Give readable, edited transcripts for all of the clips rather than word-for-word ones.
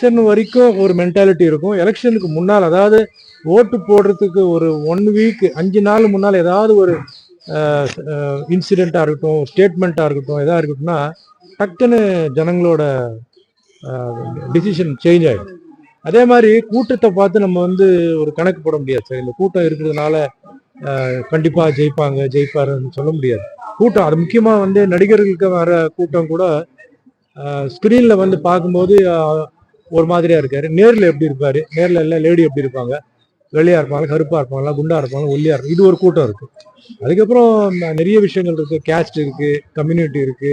Election வரைக்கும் ஒரு mentality இருக்கும். எலெக்ஷனுக்கு முன்னால், அதாவது ஓட்டு போடுறதுக்கு ஒரு 1 வீக் 5 நாள் முன்னால் ஏதாவது ஒரு இன்சிடென்ட்டாக இருக்கட்டும், ஸ்டேட்மெண்ட்டாக இருக்கட்டும், எதாக இருக்கட்டும்னா டக்குன்னு ஜனங்களோட டிசிஷன் சேஞ்ச் ஆகிடும். அதே மாதிரி கூட்டத்தை பார்த்து நம்ம ஒரு கணக்கு போட முடியாது சார். இந்த கூட்டம் இருக்கிறதுனால கண்டிப்பாக ஜெயிப்பாருன்னு சொல்ல முடியாது. கூட்டம் அது முக்கியமாக நடிகர்களுக்கு வர கூட்டம் கூட ஸ்க்ரீனில் பார்க்கும்போது ஒரு மாதிரியா இருக்காரு. நேரில் எப்படி இருப்பாரு? நேரில் எல்லாம் லேடி எப்படி இருப்பாங்க? வெள்ளையா இருப்பாங்க, கருப்பா இருப்பாங்களா, குண்டா இருப்பாங்க, ஒல்லியா இருக்கும். இது ஒரு கூட்டம் இருக்கு. அதுக்கப்புறம் நிறைய விஷயங்கள் இருக்கு. கேஸ்ட் இருக்கு, கம்யூனிட்டி இருக்கு,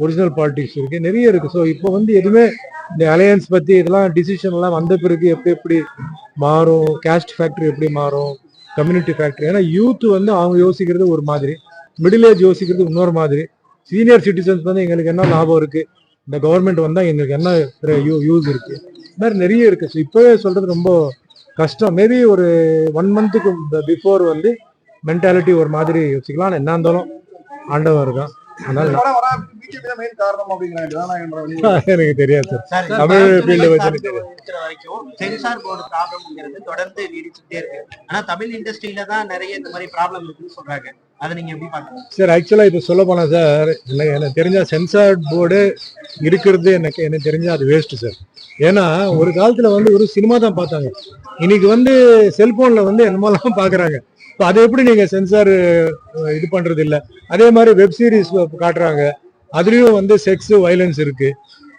ஒரிஜினல் பாலிடிக்ஸ் இருக்கு, நிறைய இருக்கு. ஸோ இப்போ எதுவுமே இந்த அலையன்ஸ் பத்தி இதெல்லாம் டிசிஷன் எல்லாம் வந்த பிறகு எப்படி மாறும், கேஸ்ட் ஃபேக்டரி எப்படி மாறும், கம்யூனிட்டி ஃபேக்டரி. ஏன்னா யூத் அவங்க யோசிக்கிறது ஒரு மாதிரி, மிடில் ஏஜ் யோசிக்கிறது இன்னொரு மாதிரி, சீனியர் சிட்டிசன்ஸ் எங்களுக்கு என்ன லாபம் இருக்கு, இந்த கவர்மெண்ட் வந்தா எங்களுக்கு என்ன யூஸ் இருக்கு, இந்த மாதிரி நிறைய இருக்கு. ஸோ இப்பவே சொல்றது ரொம்ப கஷ்டம். மேபி ஒரு 1 மந்த்துக்கு பிஃபோர் மென்டாலிட்டி ஒரு மாதிரி யோசிக்கலாம். என்ன இருந்தாலும் ஆண்டவன் இருக்கான். எனக்கு தெரியாது சார். தமிழ் ஃபீல்டு வரைக்கும் சென்சார் போர்டு ப்ராப்ளம்ங்கிறது தொடர்ந்து நீடிச்சுட்டே இருக்கு. ஆனா தமிழ் இண்டஸ்ட்ரியில தான் நிறைய இந்த மாதிரி ப்ராப்ளம் இருக்குன்னு சொல்றாங்க. அதை நீங்க எப்படி பாக்குறீங்க சார்? ஆக்சுவலா இப்போ சொல்ல போனா சார், எனக்கு தெரிஞ்ச சென்சார் போர்டு இருக்கிறது எனக்கு தெரிஞ்சா அது வேஸ்ட் சார். ஏன்னா ஒரு காலத்துல ஒரு சினிமா தான் பார்த்தாங்க. இன்னைக்கு செல்போன்ல என்னமெல்லாம் பாக்குறாங்க. இப்போ அதை எப்படி நீங்க சென்சார் இது பண்றது இல்லை? அதே மாதிரி வெப் சீரிஸ் காட்டுறாங்க, அதுலயும் செக்ஸ் வயலன்ஸ் இருக்கு.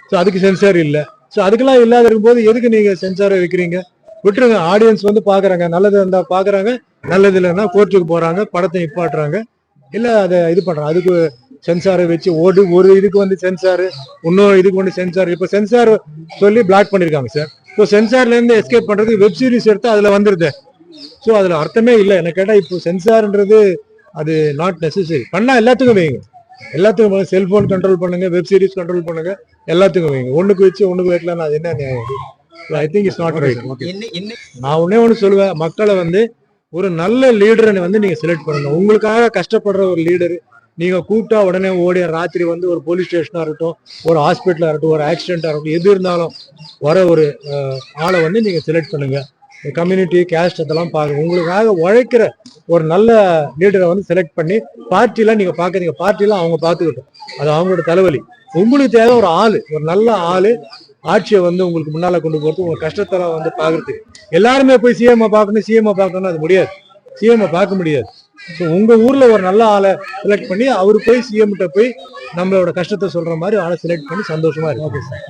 ஸோ அதுக்கு சென்சார் இல்லை. ஸோ அதுக்கெல்லாம் இல்லாத இருக்கும்போது எதுக்கு நீங்க சென்சாரை வைக்கிறீங்க? விட்டுருங்க. ஆடியன்ஸ் பாக்குறாங்க, நல்லது இருந்தா பாக்குறாங்க, நல்லது இல்லைன்னா கோர்ட்டுக்கு போறாங்க, படத்தை நிப்பாட்டுறாங்க, இல்ல அதை இது பண்றாங்க. அதுக்கு சென்சாரை வச்சு ஒரு இதுக்கு சென்சாரு, இன்னொரு இதுக்கு சென்சார். இப்போ சென்சார் சொல்லி பிளாக் பண்ணிருக்காங்க சார். ஸோ சென்சார்ல இருந்து எஸ்கேப் பண்றதுக்கு வெப் சீரிஸ் எடுத்து அதுல வந்துருது. ஸோ அதுல அர்த்தமே இல்லை. என்ன கேட்டா இப்போ சென்சார்ன்றது அது நாட் நெசசரி. பண்ணா எல்லாத்துக்கும் வைங்க, எல்லாத்துக்கும் செல்போன் கண்ட்ரோல் பண்ணுங்க, வெப் சீரிஸ் கண்ட்ரோல் பண்ணுங்க, எல்லாத்துக்கும் வைங்க. ஒண்ணுக்கு வச்சு ஒண்ணுக்கு வைக்கலாம், அது என்ன நியாயம்? I think it's not right. நான் ஒண்ணே சொல்லுவேன், மக்களை ஒரு நல்ல லீடரை நீங்க செலக்ட் பண்ணுங்க. உங்களுக்காக கஷ்டப்படுற ஒரு லீடர் நீங்க கூப்பிட்டா உடனே ஓடி ராத்திரி ஒரு போலீஸ் ஸ்டேஷனா இருக்கட்டும், ஒரு ஹாஸ்பிட்டலா இருக்கட்டும், ஒரு ஆக்சிடென்டா இருக்கட்டும், எது இருந்தாலும் வர ஒரு ஆளை நீங்க செலக்ட் பண்ணுங்க. கம்யூனிட்டி, கேஸ்ட் அதெல்லாம் பாருங்க. உங்களுக்காக உழைக்கிற ஒரு நல்ல லீடரை செலக்ட் பண்ணி பார்ட்டிலாம் நீங்க பாக்குறீங்க, பார்ட்டிலாம் அவங்க பார்த்துக்கிட்டோம், அது அவங்களோட தலைவலி. உங்களுக்கு தேவை ஒரு ஆளு, ஒரு நல்ல ஆளு ஆட்சியை உங்களுக்கு முன்னால கொண்டு போறது, உங்க கஷ்டத்தெல்லாம் பாக்குறதுக்கு. எல்லாருமே போய் சிஎம் பார்க்கணும் அது முடியாது. சிஎம் பார்க்க முடியாது. ஸோ உங்க ஊர்ல ஒரு நல்ல ஆளை செலக்ட் பண்ணி அவரு போய் சிஎம் கிட்ட போய் நம்மளோட கஷ்டத்தை சொல்ற மாதிரி ஆளை செலக்ட் பண்ணி சந்தோஷமா இருக்கு.